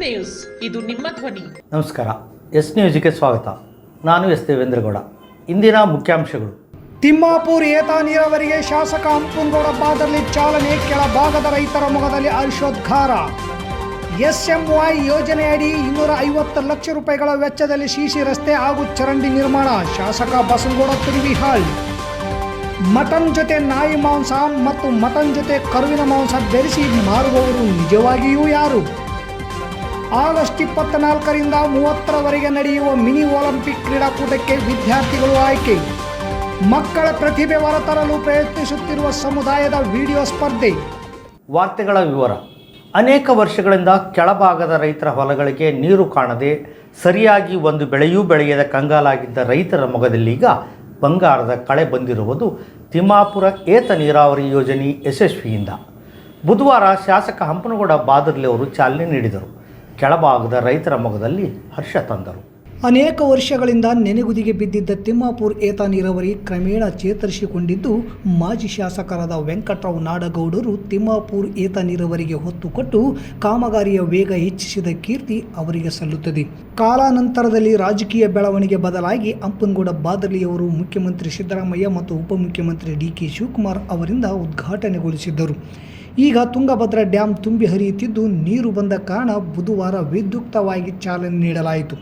News, ಇದು ನಿಮ್ಮ ಧ್ವನಿ. ನಮಸ್ಕಾರ. ಎಸ್ ನ್ಯೂಸ್ಗೆ ಸ್ವಾಗತ. ನಾನು ಎಸ್ ದೇವೇಂದ್ರಗೌಡ. ಇಂದಿನ ಮುಖ್ಯಾಂಶಗಳು. ತಿಮ್ಮಾಪುರ ಏತ ನೀರಾವರಿಗೆ ಶಾಸಕ ಹಂಪನಗೌಡ ಬಾದರ್ಲಿ ಚಾಲನೆ. ಕೆಳಭಾಗದ ರೈತರ ಮೊಗದಲ್ಲಿ ಹರ್ಷೋದ್ಗಾರ. ಎಸ್ಎಂವೈ ಯೋಜನೆಯಡಿ 250 ಲಕ್ಷ ರೂಪಾಯಿಗಳ ವೆಚ್ಚದಲ್ಲಿ ಸಿಸಿ ರಸ್ತೆ ಹಾಗೂ ಚರಂಡಿ ನಿರ್ಮಾಣ. ಶಾಸಕ ಬಸನಗೌಡ ತುರ್ವಿಹಾಳ್. ಮಟನ್ ಜೊತೆ ನಾಯಿ ಮಾಂಸ ಮತ್ತು ಮಟನ್ ಜೊತೆ ಕರುವಿನ ಮಾಂಸ ಬೆರೆಸಿ ಮಾರುವವರು ನಿಜವಾಗಿಯೂ ಯಾರು? ಆಗಸ್ಟ್ 24ರಿಂದ 30ರವರೆಗೆ ನಡೆಯುವ ಮಿನಿ ಒಲಿಂಪಿಕ್ ಕ್ರೀಡಾಕೂಟಕ್ಕೆ ವಿದ್ಯಾರ್ಥಿಗಳು ಆಯ್ಕೆ. ಮಕ್ಕಳ ಪ್ರತಿಭೆ ಹೊರತರಲು ಪ್ರಯತ್ನಿಸುತ್ತಿರುವ ಸಮುದಾಯದ ವಿಡಿಯೋ ಸ್ಪರ್ಧೆ. ವಾರ್ತೆಗಳ ವಿವರ. ಅನೇಕ ವರ್ಷಗಳಿಂದ ಕೆಳಭಾಗದ ರೈತರ ಹೊಲಗಳಿಗೆ ನೀರು ಕಾಣದೆ ಸರಿಯಾಗಿ ಒಂದು ಬೆಳೆಯೂ ಬೆಳೆಯದ ಕಂಗಾಲಾಗಿದ್ದ ರೈತರ ಮೊಗದಲ್ಲೀಗ ಬಂಗಾರದ ಕಳೆ ಬಂದಿರುವುದು ತಿಮ್ಮಾಪುರ ಏತ ನೀರಾವರಿ ಯೋಜನೆ ಯಶಸ್ವಿಯಿಂದ. ಬುಧವಾರ ಶಾಸಕ ಹಂಪನಗೌಡ ಬಾದರ್ಲಿ ಅವರು ಚಾಲನೆ ನೀಡಿದರು. ಕೆಳಭಾಗದ ರೈತರ ಮೊಗದಲ್ಲಿ ಹರ್ಷ ತಂದರು. ಅನೇಕ ವರ್ಷಗಳಿಂದ ನೆನೆಗುದಿಗೆ ಬಿದ್ದಿದ್ದ ತಿಮ್ಮಾಪುರ ಏತ ನೀರಾವರಿ ಕ್ರಮೇಣ ಚೇತರಿಸಿಕೊಂಡಿದ್ದು, ಮಾಜಿ ಶಾಸಕರಾದ ವೆಂಕಟರಾವ್ ನಾಡಗೌಡರು ತಿಮ್ಮಾಪುರ ಏತ ನೀರಾವರಿಗೆ ಹೊತ್ತು ಕೊಟ್ಟು ಕಾಮಗಾರಿಯ ವೇಗ ಹೆಚ್ಚಿಸಿದ ಕೀರ್ತಿ ಅವರಿಗೆ ಸಲ್ಲುತ್ತದೆ. ಕಾಲಾನಂತರದಲ್ಲಿ ರಾಜಕೀಯ ಬೆಳವಣಿಗೆ ಬದಲಾಗಿ ಹಂಪನಗೌಡ ಬಾದರ್ಲಿಯವರು ಮುಖ್ಯಮಂತ್ರಿ ಸಿದ್ದರಾಮಯ್ಯ ಮತ್ತು ಉಪಮುಖ್ಯಮಂತ್ರಿ ಡಿ.ಕೆ. ಶಿವಕುಮಾರ್ ಅವರಿಂದ ಉದ್ಘಾಟನೆಗೊಳಿಸಿದ್ದರು. ಈಗ ತುಂಗಭದ್ರಾ ಡ್ಯಾಂ ತುಂಬಿ ಹರಿಯುತ್ತಿದ್ದು, ನೀರು ಬಂದ ಕಾರಣ ಬುಧವಾರ ವಿದ್ಯುಕ್ತವಾಗಿ ಚಾಲನೆ ನೀಡಲಾಯಿತು.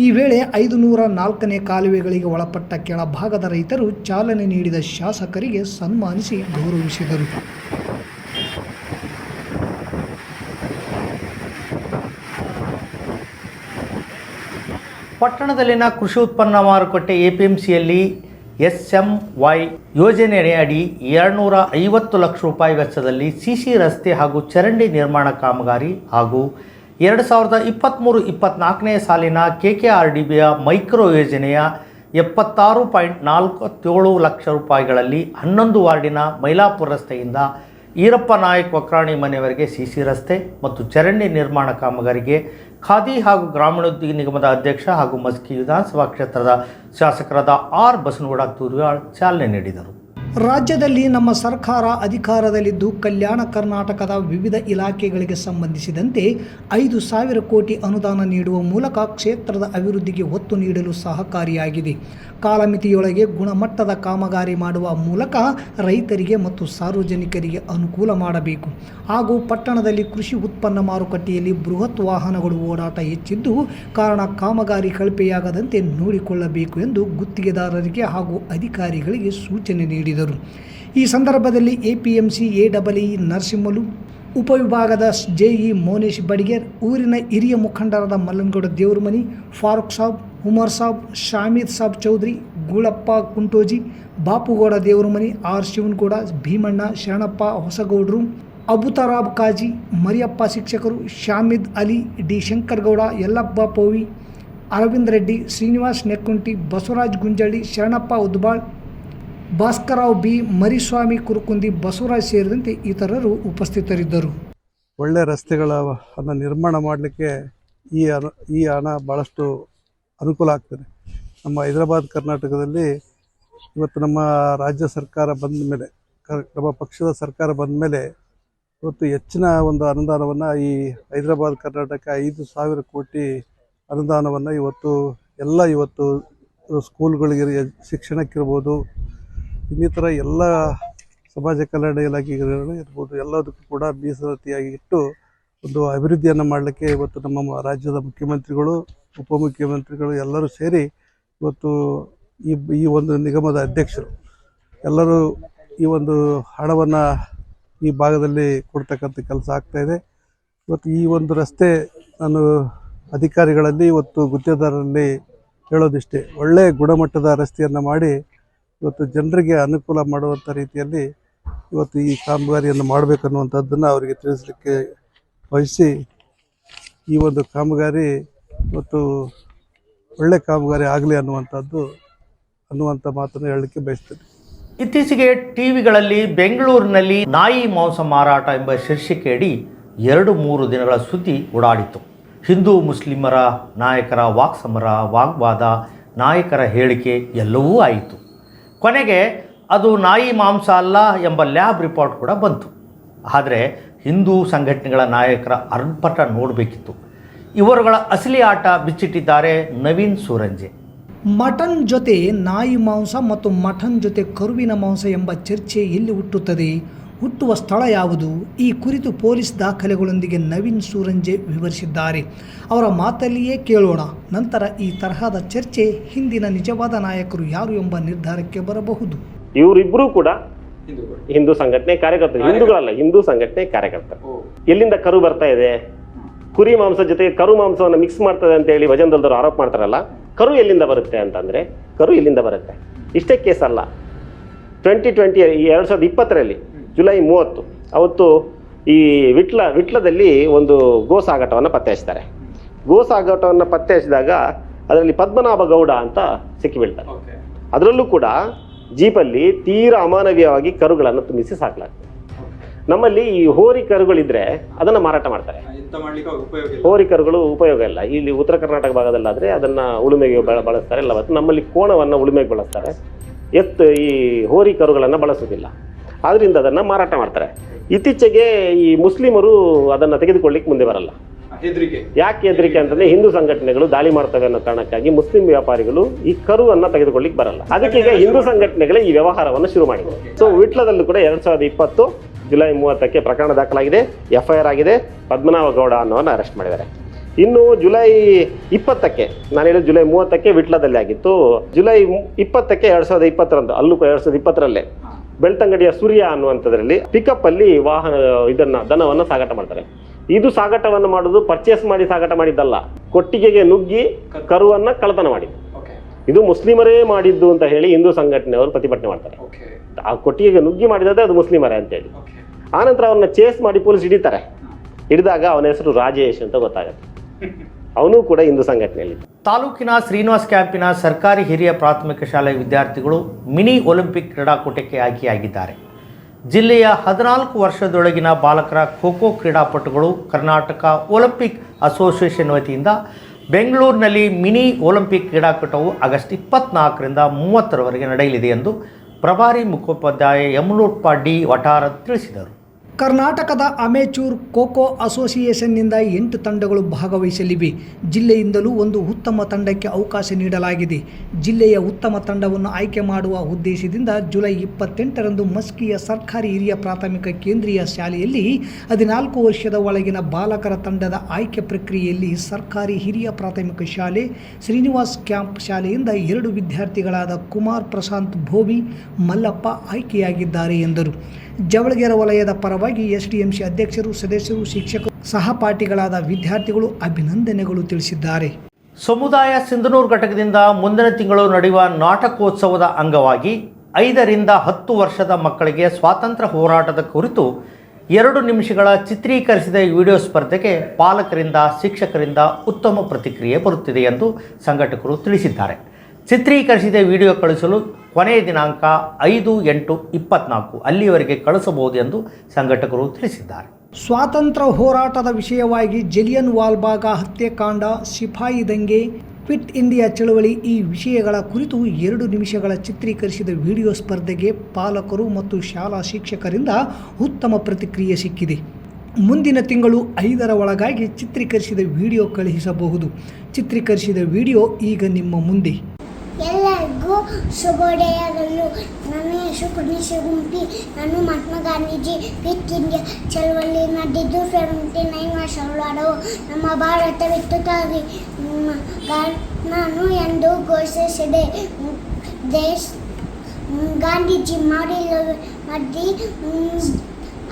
ಈ ವೇಳೆ 504ನೇ ಕಾಲುವೆಗಳಿಗೆ ಒಳಪಟ್ಟ ಕೆಳಭಾಗದ ರೈತರು ಚಾಲನೆ ನೀಡಿದ ಶಾಸಕರಿಗೆ ಸನ್ಮಾನಿಸಿ ಗೌರವಿಸಿದರು. ಪಟ್ಟಣದಲ್ಲಿನ ಕೃಷಿ ಉತ್ಪನ್ನ ಮಾರುಕಟ್ಟೆ APMCಯಲ್ಲಿ SMY ಯೋಜನೆಯಡಿ 250 ಲಕ್ಷ ರೂಪಾಯಿ ವೆಚ್ಚದಲ್ಲಿ ಸಿಸಿ ರಸ್ತೆ ಹಾಗೂ ಚರಂಡಿ ನಿರ್ಮಾಣ ಕಾಮಗಾರಿ ಹಾಗೂ 2023-24ನೇ ಸಾಲಿನ KKRDBಯ ಮೈಕ್ರೋ ಯೋಜನೆಯ 76.47 ಲಕ್ಷ ರೂಪಾಯಿಗಳಲ್ಲಿ 11 ವಾರ್ಡಿನ ಮೈಲಾಪುರ ರಸ್ತೆಯಿಂದ ಈರಪ್ಪ ನಾಯಕ್ ವಕ್ರಾಣಿ ಮನೆಯವರೆಗೆ ಸಿಸಿ ರಸ್ತೆ ಮತ್ತು ಚರಂಡಿ ನಿರ್ಮಾಣ ಕಾಮಗಾರಿಗೆ ಖಾದಿ ಹಾಗೂ ಗ್ರಾಮೀಣಾಭಿವೃದ್ಧಿ ನಿಗಮದ ಅಧ್ಯಕ್ಷ ಹಾಗೂ ಮಸ್ಕಿ ವಿಧಾನಸಭಾ ಕ್ಷೇತ್ರದ ಶಾಸಕರಾದ R. ಬಸನಗೌಡ ತುರ್ವಿಹಾಳ್ ಚಾಲನೆ ನೀಡಿದರು. ರಾಜ್ಯದಲ್ಲಿ ನಮ್ಮ ಸರ್ಕಾರ ಅಧಿಕಾರದಲ್ಲಿದ್ದು ಕಲ್ಯಾಣ ಕರ್ನಾಟಕದ ವಿವಿಧ ಇಲಾಖೆಗಳಿಗೆ ಸಂಬಂಧಿಸಿದಂತೆ 5,000 ಕೋಟಿ ಅನುದಾನ ನೀಡುವ ಮೂಲಕ ಕ್ಷೇತ್ರದ ಅಭಿವೃದ್ಧಿಗೆ ಒತ್ತು ನೀಡಲು ಸಹಕಾರಿಯಾಗಿದೆ. ಕಾಲಮಿತಿಯೊಳಗೆ ಗುಣಮಟ್ಟದ ಕಾಮಗಾರಿ ಮಾಡುವ ಮೂಲಕ ರೈತರಿಗೆ ಮತ್ತು ಸಾರ್ವಜನಿಕರಿಗೆ ಅನುಕೂಲ ಮಾಡಬೇಕು. ಹಾಗೂ ಪಟ್ಟಣದಲ್ಲಿ ಕೃಷಿ ಉತ್ಪನ್ನ ಮಾರುಕಟ್ಟೆಯಲ್ಲಿ ಬೃಹತ್ ವಾಹನಗಳು ಓಡಾಟ ಹೆಚ್ಚಿದ್ದು ಕಾರಣ ಕಾಮಗಾರಿ ಕಳಪೆಯಾಗದಂತೆ ನೋಡಿಕೊಳ್ಳಬೇಕು ಎಂದು ಗುತ್ತಿಗೆದಾರರಿಗೆ ಹಾಗೂ ಅಧಿಕಾರಿಗಳಿಗೆ ಸೂಚನೆ ನೀಡಿದರು. ಈ ಸಂದರ್ಭದಲ್ಲಿ APMC AEE ನರಸಿಂಹಲು, ಉಪವಿಭಾಗದ JE ಮೋನೇಶ್ ಬಡಿಗೇರ್, ಊರಿನ ಹಿರಿಯ ಮುಖಂಡರಾದ ಮಲ್ಲನಗೌಡ ದೇವರಮನಿ, ಫಾರೂಕ್ ಸಾಬ್, ಉಮರ್ ಸಾಬ್, ಶಾಮೀದ್ ಸಾಬ್ ಚೌಧರಿ, ಗೂಳಪ್ಪ ಕುಂಟೋಜಿ, ಬಾಪುಗೌಡ ದೇವರಮನಿ, R. ಶಿವನಗೌಡ, ಭೀಮಣ್ಣ, ಶರಣಪ್ಪ ಹೊಸಗೌಡರು, ಅಬುತರಾಬ್ ಕಾಜಿ, ಮರಿಯಪ್ಪ ಶಿಕ್ಷಕರು, ಶಾಮೀದ್ ಅಲಿ, D. ಶಂಕರಗೌಡ, ಯಲ್ಲಪ್ಪ ಪೋವಿ, ಅರವಿಂದ್ ರೆಡ್ಡಿ, ಶ್ರೀನಿವಾಸ್ ನೆಕ್ಕುಂಟಿ, ಬಸವರಾಜ್ ಗುಂಜಳ್ಳಿ, ಶರಣಪ್ಪ ಉದ್ಬಾಳ್, ಭಾಸ್ಕರರಾವ್ B. ಮರಿಸ್ವಾಮಿ ಕುರುಕುಂದಿ, ಬಸವರಾಜ್ ಸೇರಿದಂತೆ ಇತರರು ಉಪಸ್ಥಿತರಿದ್ದರು. ಒಳ್ಳೆಯ ರಸ್ತೆಗಳನ್ನು ನಿರ್ಮಾಣ ಮಾಡಲಿಕ್ಕೆ ಈ ಹಣ ಭಾಳಷ್ಟು ಅನುಕೂಲ ಆಗ್ತದೆ. ನಮ್ಮ ಹೈದರಾಬಾದ್ ಕರ್ನಾಟಕದಲ್ಲಿ ಇವತ್ತು ನಮ್ಮ ರಾಜ್ಯ ಸರ್ಕಾರ ಬಂದ ಮೇಲೆ, ನಮ್ಮ ಪಕ್ಷದ ಸರ್ಕಾರ ಬಂದ ಮೇಲೆ ಇವತ್ತು ಹೆಚ್ಚಿನ ಒಂದು ಅನುದಾನವನ್ನು ಈ ಹೈದರಾಬಾದ್ ಕರ್ನಾಟಕ 5,000 ಕೋಟಿ ಅನುದಾನವನ್ನು ಇವತ್ತು ಸ್ಕೂಲ್ಗಳಿಗೆ ಶಿಕ್ಷಣಕ್ಕಿರ್ಬೋದು, ಇನ್ನಿತರ ಎಲ್ಲ ಸಮಾಜ ಕಲ್ಯಾಣ ಇಲಾಖೆಗಳು ಇರ್ಬೋದು, ಎಲ್ಲದಕ್ಕೂ ಕೂಡ ಮೀಸಲಾತಿಯಾಗಿ ಇಟ್ಟು ಒಂದು ಅಭಿವೃದ್ಧಿಯನ್ನು ಮಾಡಲಿಕ್ಕೆ ಇವತ್ತು ನಮ್ಮ ರಾಜ್ಯದ ಮುಖ್ಯಮಂತ್ರಿಗಳು, ಉಪಮುಖ್ಯಮಂತ್ರಿಗಳು ಎಲ್ಲರೂ ಸೇರಿ ಇವತ್ತು ಈ ಒಂದು ನಿಗಮದ ಅಧ್ಯಕ್ಷರು ಎಲ್ಲರೂ ಈ ಒಂದು ಹಣವನ್ನು ಈ ಭಾಗದಲ್ಲಿ ಕೊಡ್ತಕ್ಕಂಥ ಕೆಲಸ ಆಗ್ತಾಯಿದೆ. ಇವತ್ತು ಈ ಒಂದು ರಸ್ತೆ ನಾನು ಅಧಿಕಾರಿಗಳಲ್ಲಿ ಇವತ್ತು ಗುತ್ತಿಗೆದಾರರಲ್ಲಿ ಹೇಳೋದಿಷ್ಟೇ, ಒಳ್ಳೆಯ ಗುಣಮಟ್ಟದ ರಸ್ತೆಯನ್ನು ಮಾಡಿ ಇವತ್ತು ಜನರಿಗೆ ಅನುಕೂಲ ಮಾಡುವಂಥ ರೀತಿಯಲ್ಲಿ ಇವತ್ತು ಈ ಕಾಮಗಾರಿಯನ್ನು ಮಾಡಬೇಕನ್ನುವಂಥದ್ದನ್ನು ಅವರಿಗೆ ತಿಳಿಸಲಿಕ್ಕೆ ವಹಿಸಿ ಈ ಒಂದು ಕಾಮಗಾರಿ ಇವತ್ತು ಒಳ್ಳೆ ಕಾಮಗಾರಿ ಆಗಲಿ ಅನ್ನುವಂಥ ಮಾತನ್ನು ಹೇಳಲಿಕ್ಕೆ ಬಯಸ್ತೇನೆ. ಇತ್ತೀಚೆಗೆ ಟಿವಿಗಳಲ್ಲಿ ಬೆಂಗಳೂರಿನಲ್ಲಿ ನಾಯಿ ಮಾಂಸ ಮಾರಾಟ ಎಂಬ ಶೀರ್ಷಿಕೆಯಡಿ 2-3 ದಿನಗಳ ಸುದ್ದಿ ಓಡಾಡಿತು. ಹಿಂದೂ ಮುಸ್ಲಿಮರ ನಾಯಕರ ವಾಕ್ಸಮರ, ವಾಗ್ವಾದ, ನಾಯಕರ ಹೇಳಿಕೆ ಎಲ್ಲವೂ ಆಯಿತು. ಕೊನೆಗೆ ಅದು ನಾಯಿ ಮಾಂಸ ಅಲ್ಲ ಎಂಬ ಲ್ಯಾಬ್ ರಿಪೋರ್ಟ್ ಕೂಡ ಬಂತು. ಆದರೆ ಹಿಂದೂ ಸಂಘಟನೆಗಳ ನಾಯಕರ ಅರ್ಭಟ ನೋಡಬೇಕಿತ್ತು. ಇವರುಗಳ ಅಸಲಿ ಆಟ ಬಿಚ್ಚಿಟ್ಟಿದ್ದಾರೆ ನವೀನ್ ಸೂರಂಜೆ. ಮಟನ್ ಜೊತೆ ನಾಯಿ ಮಾಂಸ ಮತ್ತು ಮಟನ್ ಜೊತೆ ಕರುವಿನ ಮಾಂಸ ಎಂಬ ಚರ್ಚೆ ಎಲ್ಲಿ ಹುಟ್ಟುತ್ತದೆ? ಹುಟ್ಟುವ ಸ್ಥಳ ಯಾವುದು? ಈ ಕುರಿತು ಪೊಲೀಸ್ ದಾಖಲೆಗಳೊಂದಿಗೆ ನವೀನ್ ಸೂರಂಜೆ ವಿವರಿಸಿದ್ದಾರೆ. ಅವರ ಮಾತಲ್ಲಿಯೇ ಕೇಳೋಣ. ನಂತರ ಈ ತರಹದ ಚರ್ಚೆ ಹಿಂದಿನ ನಿಜವಾದ ನಾಯಕರು ಯಾರು ಎಂಬ ನಿರ್ಧಾರಕ್ಕೆ ಬರಬಹುದು. ಇವರಿಬ್ಬರೂ ಕೂಡ ಹಿಂದೂ ಸಂಘಟನೆ ಕಾರ್ಯಕರ್ತರು, ಹಿಂದೂಗಳಲ್ಲ, ಹಿಂದೂ ಸಂಘಟನೆ ಕಾರ್ಯಕರ್ತರು. ಎಲ್ಲಿಂದ ಕರು ಬರ್ತಾ ಇದೆ? ಕುರಿ ಮಾಂಸ ಜೊತೆಗೆ ಕರು ಮಾಂಸವನ್ನು ಮಿಕ್ಸ್ ಮಾಡ್ತದೆ ಅಂತ ಹೇಳಿ ಭಜನದಲ್ದವರು ಆರೋಪ ಮಾಡ್ತಾರಲ್ಲ, ಕರು ಎಲ್ಲಿಂದ ಬರುತ್ತೆ ಅಂತಂದ್ರೆ ಕರು ಇಲ್ಲಿಂದ ಬರುತ್ತೆ. ಇಷ್ಟೇ ಕೇಸ್ ಅಲ್ಲ. 2020 ಜುಲೈ 30 ಅವತ್ತು ಈ ವಿಟ್ಲದಲ್ಲಿ ಒಂದು ಗೋಸಾಗಾಟವನ್ನು ಪತ್ತೆ ಹಚ್ತಾರೆ. ಗೋಸಾಗಾಟವನ್ನು ಪತ್ತೆ ಹಚ್ಚಿದಾಗ ಅದರಲ್ಲಿ ಪದ್ಮನಾಭ ಗೌಡ ಅಂತ ಸಿಕ್ಕಿಬೀಳ್ತಾರೆ. ಅದರಲ್ಲೂ ಕೂಡ ಜೀಪಲ್ಲಿ ತೀರಾ ಅಮಾನವೀಯವಾಗಿ ಕರುಗಳನ್ನು ತುಂಬಿಸಿ ಸಾಕಲಾಗ್ತದೆ. ನಮ್ಮಲ್ಲಿ ಈ ಹೋರಿ ಕರುಗಳಿದ್ರೆ ಅದನ್ನು ಮಾರಾಟ ಮಾಡ್ತಾರೆ. ಹೋರಿ ಕರುಗಳು ಉಪಯೋಗ ಇಲ್ಲ. ಇಲ್ಲಿ ಉತ್ತರ ಕರ್ನಾಟಕ ಭಾಗದಲ್ಲಾದರೆ ಅದನ್ನು ಉಳುಮೆಗೆ ಬಳಸ್ತಾರೆ. ಇಲ್ಲ ನಮ್ಮಲ್ಲಿ ಕೋಣವನ್ನು ಉಳುಮೆಗೆ ಬಳಸ್ತಾರೆ. ಈ ಹೋರಿ ಕರುಗಳನ್ನು ಬಳಸೋದಿಲ್ಲ. ಆದ್ದರಿಂದ ಅದನ್ನು ಮಾರಾಟ ಮಾಡ್ತಾರೆ. ಇತ್ತೀಚೆಗೆ ಈ ಮುಸ್ಲಿಮರು ಅದನ್ನು ತೆಗೆದುಕೊಳ್ಳಿಕ್ಕೆ ಮುಂದೆ ಬರಲ್ಲ. ಯಾಕೆ ಹೆದರಿಕೆ ಅಂತಂದ್ರೆ ಹಿಂದೂ ಸಂಘಟನೆಗಳು ದಾಳಿ ಮಾಡ್ತವೆ ಅನ್ನೋ ಕಾರಣಕ್ಕಾಗಿ ಮುಸ್ಲಿಂ ವ್ಯಾಪಾರಿಗಳು ಈ ಕರುವನ್ನು ತೆಗೆದುಕೊಳ್ಳಿಕ್ಕೆ ಬರಲ್ಲ. ಅದಕ್ಕೆ ಈಗ ಹಿಂದೂ ಸಂಘಟನೆಗಳೇ ಈ ವ್ಯವಹಾರವನ್ನು ಶುರು ಮಾಡಿದೆ. ಸೊ ವಿಟ್ಲದಲ್ಲೂ ಕೂಡ 2020 ಜುಲೈ 30 ಪ್ರಕರಣ ದಾಖಲಾಗಿದೆ, FIR ಆಗಿದೆ. ಪದ್ಮನಾಭ ಗೌಡ ಅನ್ನೋನ್ನ ಅರೆಸ್ಟ್ ಮಾಡಿದ್ದಾರೆ. ಇನ್ನು ಜುಲೈ 20 ನಾನು ಹೇಳಿದ ಜುಲೈ 30 ವಿಟ್ಲದಲ್ಲಿ ಆಗಿತ್ತು. ಜುಲೈ 20 2020 ಅಲ್ಲೂ 2020 ಬೆಳ್ತಂಗಡಿಯ ಸೂರ್ಯ ಅನ್ನುವಂಥದ್ರಲ್ಲಿ ಪಿಕಪ್ ಅಲ್ಲಿ ದನವನ್ನು ಸಾಗಾಟ ಮಾಡ್ತಾರೆ. ಇದು ಸಾಗಾಟವನ್ನು ಮಾಡೋದು ಪರ್ಚೇಸ್ ಮಾಡಿ ಸಾಗಾಟ ಮಾಡಿದ್ದಲ್ಲ, ಕೊಟ್ಟಿಗೆಗೆ ನುಗ್ಗಿ ಕರುವನ್ನ ಕಳ್ಳತನ ಮಾಡಿದ್ದು. ಇದು ಮುಸ್ಲಿಮರೇ ಮಾಡಿದ್ದು ಅಂತ ಹೇಳಿ ಹಿಂದೂ ಸಂಘಟನೆಯವರು ಪ್ರತಿಭಟನೆ ಮಾಡ್ತಾರೆ. ಆ ಕೊಟ್ಟಿಗೆಗೆ ನುಗ್ಗಿ ಮಾಡಿದ್ರೆ ಅದು ಮುಸ್ಲಿಮರೇ ಅಂತೇಳಿ. ಆನಂತರ ಅವನ್ನ ಚೇಸ್ ಮಾಡಿ ಪೊಲೀಸ್ ಹಿಡಿತಾರೆ. ಹಿಡಿದಾಗ ಅವನ ಹೆಸರು ರಾಜೇಶ್ ಅಂತ ಗೊತ್ತಾಗುತ್ತೆ. ಅವನು ಕೂಡ ಹಿಂದೂ ಸಂಘಟನೆಯಲ್ಲಿ. ತಾಲೂಕಿನ ಶ್ರೀನಿವಾಸ್ ಕ್ಯಾಂಪಿನ ಸರ್ಕಾರಿ ಹಿರಿಯ ಪ್ರಾಥಮಿಕ ಶಾಲೆಯ ವಿದ್ಯಾರ್ಥಿಗಳು ಮಿನಿ ಒಲಿಂಪಿಕ್ ಕ್ರೀಡಾಕೂಟಕ್ಕೆ ಆಯ್ಕೆಯಾಗಿದ್ದಾರೆ. ಜಿಲ್ಲೆಯ 14 ವರ್ಷದೊಳಗಿನ ಬಾಲಕರ ಖೋ-ಖೋ ಕ್ರೀಡಾಪಟುಗಳು ಕರ್ನಾಟಕ ಒಲಿಂಪಿಕ್ ಅಸೋಸಿಯೇಷನ್ ವತಿಯಿಂದ ಬೆಂಗಳೂರಿನಲ್ಲಿ ಮಿನಿ ಒಲಿಂಪಿಕ್ ಕ್ರೀಡಾಕೂಟವು ಆಗಸ್ಟ್ 24ರಿಂದ 30ರವರೆಗೆ ನಡೆಯಲಿದೆ ಎಂದು ಪ್ರಭಾರಿ ಮುಖ್ಯೋಪಾಧ್ಯಾಯ ಯಮಲೂರಪ್ಪ ಡಿ ವಟಾರ ತಿಳಿಸಿದರು. ಕರ್ನಾಟಕದ ಅಮೆಚೂರ್ ಖೋ-ಖೋ ಅಸೋಸಿಯೇಷನ್ನಿಂದ 8 ತಂಡಗಳು ಭಾಗವಹಿಸಲಿವೆ. ಜಿಲ್ಲೆಯಿಂದಲೂ ಒಂದು ಉತ್ತಮ ತಂಡಕ್ಕೆ ಅವಕಾಶ ನೀಡಲಾಗಿದೆ. ಜಿಲ್ಲೆಯ ಉತ್ತಮ ತಂಡವನ್ನು ಆಯ್ಕೆ ಮಾಡುವ ಉದ್ದೇಶದಿಂದ ಜುಲೈ 28ರಂದು ಮಸ್ಕಿಯ ಸರ್ಕಾರಿ ಹಿರಿಯ ಪ್ರಾಥಮಿಕ ಕೇಂದ್ರೀಯ ಶಾಲೆಯಲ್ಲಿ 14 ವರ್ಷದ ಒಳಗಿನ ಬಾಲಕರ ತಂಡದ ಆಯ್ಕೆ ಪ್ರಕ್ರಿಯೆಯಲ್ಲಿ ಸರ್ಕಾರಿ ಹಿರಿಯ ಪ್ರಾಥಮಿಕ ಶಾಲೆ ಶ್ರೀನಿವಾಸ್ ಕ್ಯಾಂಪ್ ಶಾಲೆಯಿಂದ 2 ವಿದ್ಯಾರ್ಥಿಗಳಾದ ಕುಮಾರ್ ಪ್ರಶಾಂತ್ ಭೋವಿ, ಮಲ್ಲಪ್ಪ ಆಯ್ಕೆಯಾಗಿದ್ದಾರೆ ಎಂದರು. ಜವಳಗೆರೆ ವಲಯದ ಪರವಾಗಿ SDMC ಅಧ್ಯಕ್ಷರು, ಸದಸ್ಯರು, ಶಿಕ್ಷಕರು, ಸಹಪಾಠಿಗಳಾದ ವಿದ್ಯಾರ್ಥಿಗಳು ಅಭಿನಂದನೆಗಳು ತಿಳಿಸಿದ್ದಾರೆ. ಸಮುದಾಯ ಸಿಂಧನೂರು ಘಟಕದಿಂದ ಮುಂದಿನ ತಿಂಗಳು ನಡೆಯುವ ನಾಟಕೋತ್ಸವದ ಅಂಗವಾಗಿ 5ರಿಂದ 10 ವರ್ಷದ ಮಕ್ಕಳಿಗೆ ಸ್ವಾತಂತ್ರ್ಯ ಹೋರಾಟದ ಕುರಿತು 2 ನಿಮಿಷಗಳ ಚಿತ್ರೀಕರಿಸಿದ ವಿಡಿಯೋ ಸ್ಪರ್ಧೆಗೆ ಪಾಲಕರಿಂದ, ಶಿಕ್ಷಕರಿಂದ ಉತ್ತಮ ಪ್ರತಿಕ್ರಿಯೆ ಬರುತ್ತಿದೆ ಎಂದು ಸಂಘಟಕರು ತಿಳಿಸಿದ್ದಾರೆ. ಚಿತ್ರೀಕರಿಸಿದ ವಿಡಿಯೋ ಕಳಿಸಲು ಕೊನೆಯ ದಿನಾಂಕ 5/8/24 ಅಲ್ಲಿಯವರೆಗೆ ಕಳಿಸಬಹುದು ಎಂದು ಸಂಘಟಕರು ತಿಳಿಸಿದ್ದಾರೆ. ಸ್ವಾತಂತ್ರ್ಯ ಹೋರಾಟದ ವಿಷಯವಾಗಿ ಜಲಿಯನ್ ವಾಲ್ಬಾಗ್ ಹತ್ಯೆಕಾಂಡ, ಸಿಪಾಯಿ ದಂಗೆ, ಕ್ವಿಟ್ ಇಂಡಿಯಾ ಚಳವಳಿ ಈ ವಿಷಯಗಳ ಕುರಿತು 2 ನಿಮಿಷಗಳ ಚಿತ್ರೀಕರಿಸಿದ ವಿಡಿಯೋ ಸ್ಪರ್ಧೆಗೆ ಪಾಲಕರು ಮತ್ತು ಶಾಲಾ ಶಿಕ್ಷಕರಿಂದ ಉತ್ತಮ ಪ್ರತಿಕ್ರಿಯೆ ಸಿಕ್ಕಿದೆ. ಮುಂದಿನ ತಿಂಗಳು 5ರ ಒಳಗಾಗಿ ಚಿತ್ರೀಕರಿಸಿದ ವಿಡಿಯೋ ಕಳುಹಿಸಬಹುದು. ಚಿತ್ರೀಕರಿಸಿದ ವಿಡಿಯೋ ಈಗ ನಿಮ್ಮ ಮುಂದೆ. ಎಲ್ಲರಿಗೂ ಶುಭೋದಯಗಳು. ನನ್ನ ಹೆಸರು ಪುಣ್ಯಶ್ರೀ ಗುಂಪಿ. ನಾನು ಮಹಾತ್ಮ ಗಾಂಧೀಜಿ ಕ್ವಿಟ್ ಇಂಡಿಯಾ ಚಳವಳಿ ನಡೆದು 79 ವರ್ಷಗಳು ನಮ್ಮ ಭಾರತವಿತ್ತುತ್ತಾಗಿ ನಾನು ಎಂದು ಘೋಷಿಸಿದೆ. ಗಾಂಧೀಜಿ ಮಾಡಿ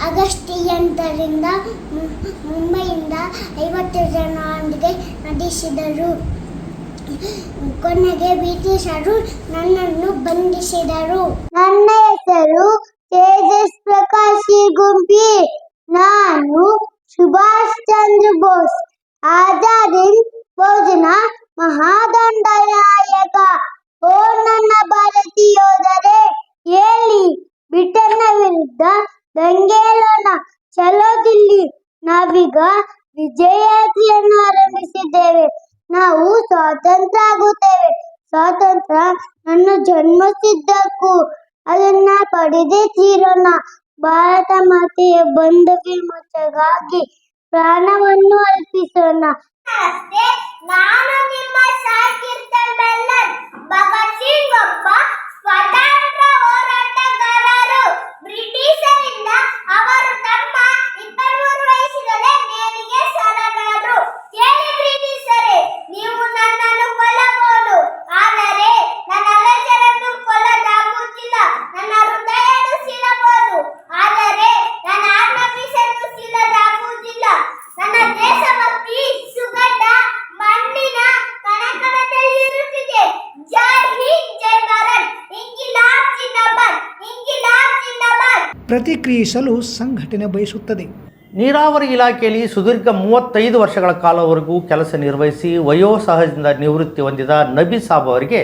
ಆಗಸ್ಟ್ 8ರಿಂದ ಮುಂಬೈಯಿಂದ 50 ಜನರೊಂದಿಗೆ ನಡೆಸಿದರು. ಕೊನೆಗೆ ಬ್ರಿಟಿಷರು ನನ್ನನ್ನು ಬಂಧಿಸಿದರು. ನನ್ನ ಹೆಸರು ತೇಜಸ್ ಪ್ರಕಾಶ್ ಗುಂಪಿ. ನಾನು ಸುಭಾಷ್ ಚಂದ್ರ ಬೋಸ್ ಆಜಾದ್ ಹಿಂದ್ ಫೌಜ್ನ ಮಹಾದಂಡನಾಯಕ. ಓ ನನ್ನ ಭಾರತೀಯ ಯೋಧರೇ, ಹೇಳಿ ಬ್ರಿಟನ್ನ ವಿರುದ್ಧ ದಂಗೆಯೇಳೋಣ. ಚಲೋ ದಿಲ್ಲಿ. ನಾವೀಗ ವಿಜಯಯಾತ್ರೆಯನ್ನು ಆರಂಭಿಸಿದ್ದೇವೆ. ನಾವು ಸ್ವಾತಂತ್ರ್ಯ ಆಗುತ್ತೇವೆ. ಸ್ವಾತಂತ್ರ್ಯ ನನ್ನ ಜನ್ಮಸಿದ್ಧಕ್ಕೂ, ಅದನ್ನ ಪಡೆದೇ ತೀರೋಣ. ಭಾರತ ಮಾತೆಯ ಬಂಧ ವಿಮೋಚನೆಗಾಗಿ ಪ್ರಾಣವನ್ನು ಅರ್ಪಿಸೋಣ. ನಮಸ್ತೆ, ನಾನು ನಿಮ್ಮ ಸಾಕಿರ್ತ ಬೆಲ್ಲನ್. ಭಗತ್ ಸಿಂಗ್ ಒಬ್ಬ ಸ್ವಾತಂತ್ರ್ಯ ಹೋರಾಟಗಾರರು. ಬ್ರಿಟಿಷರಿಂದ ಅವರು ತಮ್ಮ 23 ವಯಸ್ಸಿನಲ್ಲೇ ನೇಣಿಗೆ ಶರಣರು. ಕೇಳಿ ಬ್ರಿಟಿಷರೇ, ನೀವು ನನ್ನನ್ನು ಕೊಲ್ಲಬಹುದು, ಆದರೆ ನನ್ನ ಅಲೆಜರನ್ನು ಕೊಲ್ಲಲಾಗುತ್ತಿಲ್ಲ. ನನ್ನ ಹೃದಯವನ್ನು ಸೀಳಬಹುದು, ಆದರೆ ನನ್ನ ಆತ್ಮವಿಷನ್ನು ಸೀಳಲಾಗುವುದಿಲ್ಲ. ನನ್ನ ದೇಶಭಕ್ತಿ ಸುಗಂಧ ಮಣ್ಣಿನ ಕಣಕಣದಲ್ಲಿ ಇರುತ್ತಿದೆ. ಜೈ ಹಿಂದ್, ಜೈ ಭಾರತ್, ಇಂಕಿಲಾಬ್ ಜಿಂದಾಬಾದ್, ಇಂಕಿಲಾಬ್ ಜಿಂದಾಬಾದ್. ಪ್ರತಿಕ್ರಿಯಿಸಲು ಸಂಘಟನೆ ಬಯಸುತ್ತದೆ. ನೀರಾವರಿ ಇಲಾಖೆಯಲ್ಲಿ ಸುದೀರ್ಘ 35 ವರ್ಷಗಳ ಕಾಲವರೆಗೂ ಕೆಲಸ ನಿರ್ವಹಿಸಿ ವಯೋಸಹಜದಿಂದ ನಿವೃತ್ತಿ ಹೊಂದಿದ ನಬಿ ಸಾಬ್ ಅವರಿಗೆ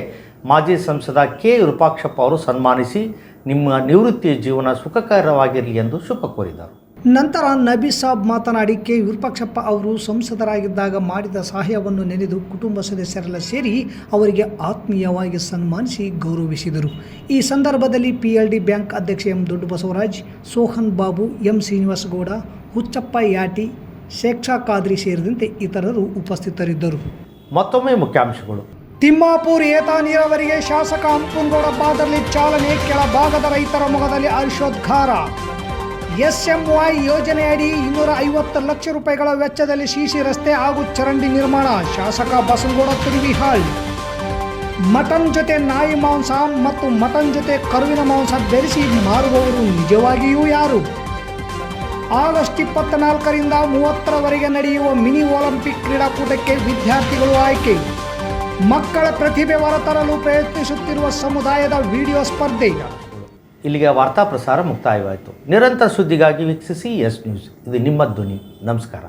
ಮಾಜಿ ಸಂಸದ ಕೆ ವಿರೂಪಾಕ್ಷಪ್ಪ ಅವರು ಸನ್ಮಾನಿಸಿ ನಿಮ್ಮ ನಿವೃತ್ತಿ ಜೀವನ ಸುಖಕರವಾಗಿರಲಿ ಎಂದು ಶುಭ ಕೋರಿದರು. ನಂತರ ನಬಿ ಸಾಬ್ ಮಾತನಾಡಿ ಕೆ ವಿರೂಪಾಕ್ಷಪ್ಪ ಅವರು ಸಂಸದರಾಗಿದ್ದಾಗ ಮಾಡಿದ ಸಹಾಯವನ್ನು ನೆನೆದು ಕುಟುಂಬ ಸದಸ್ಯರೆಲ್ಲ ಸೇರಿ ಅವರಿಗೆ ಆತ್ಮೀಯವಾಗಿ ಸನ್ಮಾನಿಸಿ ಗೌರವಿಸಿದರು. ಈ ಸಂದರ್ಭದಲ್ಲಿ PLD ಬ್ಯಾಂಕ್ ಅಧ್ಯಕ್ಷ ಎಂ ದೊಡ್ಡ ಬಸವರಾಜ್, ಸೋಹನ್ ಬಾಬು, ಎಂ ಶ್ರೀನಿವಾಸಗೌಡ, ಹುಚ್ಚಪ್ಪ ಯಾಟಿ, ಶೇಕ್ಷಾ ಖಾದ್ರಿ ಸೇರಿದಂತೆ ಇತರರು ಉಪಸ್ಥಿತರಿದ್ದರು. ಮತ್ತೊಮ್ಮೆ ಮುಖ್ಯಾಂಶಗಳು. ತಿಮ್ಮಾಪುರ್ ಏತ ನೀರಾವರಿಗೆ ಶಾಸಕ ಹಂಪನಗೌಡ ಬಾದರ್ಲಿ ಚಾಲನೆ. ಕೆಳಭಾಗದ ರೈತರ ಮೊಗದಲ್ಲಿ ಹರ್ಷೋದ್ಗಾರ. SMY ಯೋಜನೆಯಡಿ 250 ಲಕ್ಷ ರೂಪಾಯಿಗಳ ವೆಚ್ಚದಲ್ಲಿ ಸಿಸಿ ರಸ್ತೆ ಹಾಗೂ ಚರಂಡಿ ನಿರ್ಮಾಣ. ಶಾಸಕ ಬಸನಗೌಡ ತುಡಿವಿಹಾಳ್. ಮಟನ್ ಜೊತೆ ನಾಯಿ ಮಾಂಸ ಮತ್ತು ಮಟನ್ ಜೊತೆ ಕರುವಿನ ಮಾಂಸ ಬೆರೆಸಿ ಮಾರುವವರು ನಿಜವಾಗಿಯೂ ಯಾರು? ಆಗಸ್ಟ್ 24ರಿಂದ 30ರವರೆಗೆ ನಡೆಯುವ ಮಿನಿ ಒಲಿಂಪಿಕ್ ಕ್ರೀಡಾಕೂಟಕ್ಕೆ ವಿದ್ಯಾರ್ಥಿಗಳು ಆಯ್ಕೆ. ಮಕ್ಕಳ ಪ್ರತಿಭೆ ಹೊರತರಲು ಪ್ರಯತ್ನಿಸುತ್ತಿರುವ ಸಮುದಾಯದ ವಿಡಿಯೋ ಸ್ಪರ್ಧೆ. ಇಲ್ಲಿಗೆ ವಾರ್ತಾ ಪ್ರಸಾರ ಮುಕ್ತಾಯವಾಯಿತು. ನಿರಂತರ ಸುದ್ದಿಗಾಗಿ ವೀಕ್ಷಿಸಿ ಎಸ್ ನ್ಯೂಸ್. ಇದು ನಿಮ್ಮ ಧ್ವನಿ. ನಮಸ್ಕಾರ.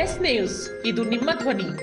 ಎಸ್ ನ್ಯೂಸ್, ಇದು ನಿಮ್ಮ ಧ್ವನಿ.